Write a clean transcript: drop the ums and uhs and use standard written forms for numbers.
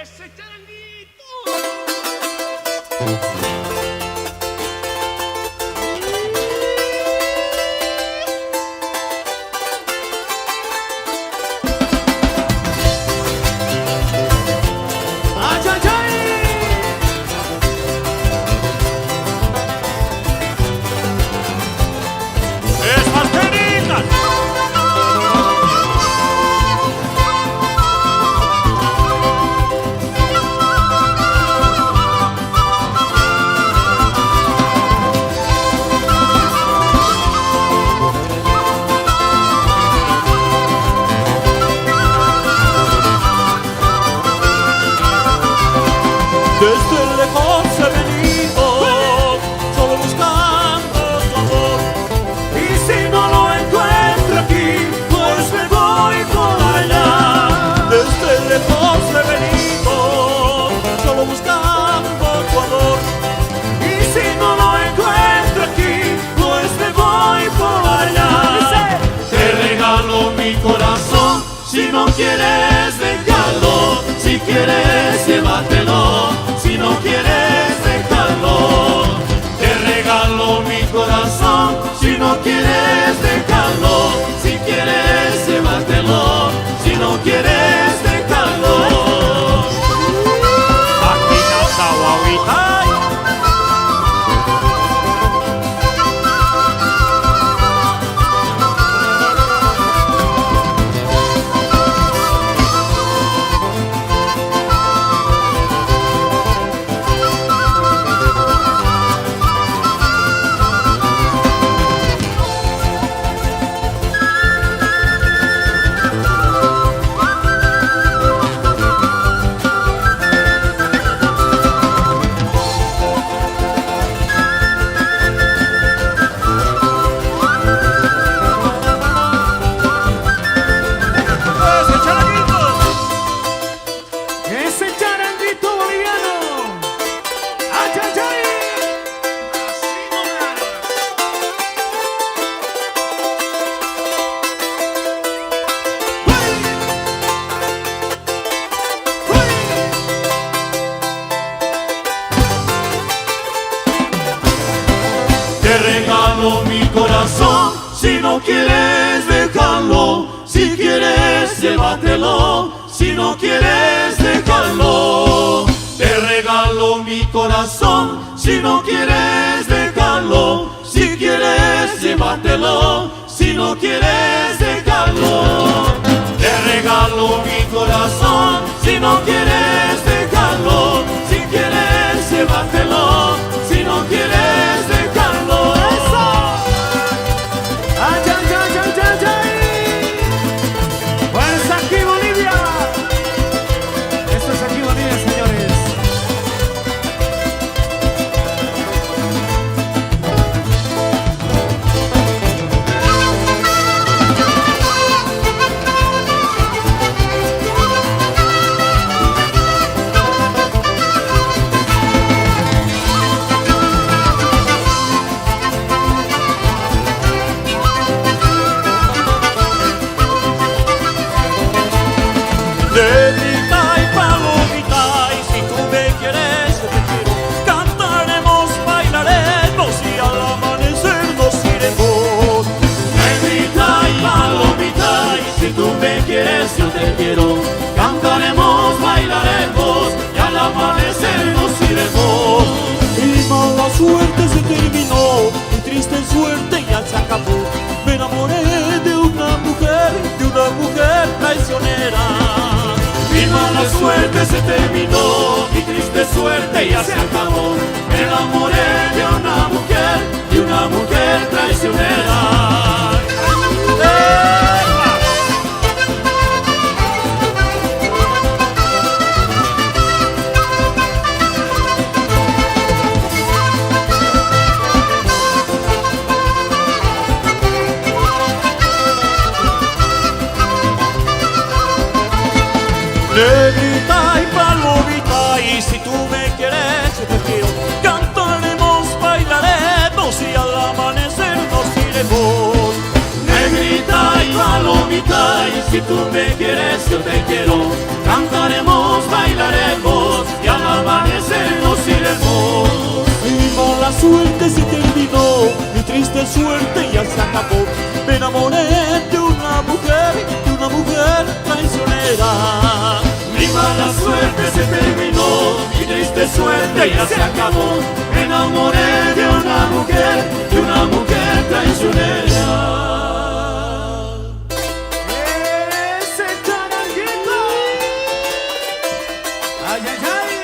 ese charanguito. ¡Ay, ay, ay! ¡Esas penitas! Desde lejos he venido, solo buscando tu amor. Y si no lo encuentro aquí, pues me voy por allá. Desde lejos he venido, solo buscando tu amor. Y si no lo encuentro aquí, pues me voy por allá. Te regalo mi corazón, si no quieres déjalo, si quieres llévatelo, si no quieres déjalo. Te regalo mi corazón, si no quieres déjalo, si quieres llévatelo, si no quieres déjalo. Aquí no está guauita. Es el charanguito boliviano. ¡Ay, ay, ay! Así nomás. ¡Uy! ¡Uy! Te regalo mi corazón, si no quieres déjalo, si quieres llévatelo, si no quieres déjalo. Te regalo mi corazón, si no quieres déjalo, si quieres llévatelo, si no quieres déjalo. Te regalo mi corazón, si no quieres déjalo, si quieres llévatelo, si no quieres déjalo. ¡Ay, ay, ay, ay, ay, ay! ¡Pues aquí Bolivia! Esto es aquí Bolivia, señores. Negrita y palomita, y si tú me quieres, yo te quiero. Cantaremos, bailaremos y al amanecer nos iremos. Negrita y palomita, y si tú me quieres, yo te quiero. Cantaremos, bailaremos, y al amanecer nos iremos. Mi mala suerte se terminó, mi triste suerte ya se acabó. Me enamoré de una mujer traicionera. Mi mala suerte se terminó, mi triste suerte ya se acabó. Me enamoré de una mujer traicionera. Negrita y palomita, y si tú me quieres, yo te quiero. Cantaremos, bailaremos y al amanecer nos iremos. Negrita y palomita, y si tú me quieres, yo te quiero. Cantaremos, bailaremos. se terminó, mi triste suerte ya se acabó. Me enamoré de una mujer traicionera. Mi mala suerte se terminó, mi triste suerte ya se acabó. Me enamoré de una mujer traicionera. ¡Ese charanguito! ¡Ay, ay, ay!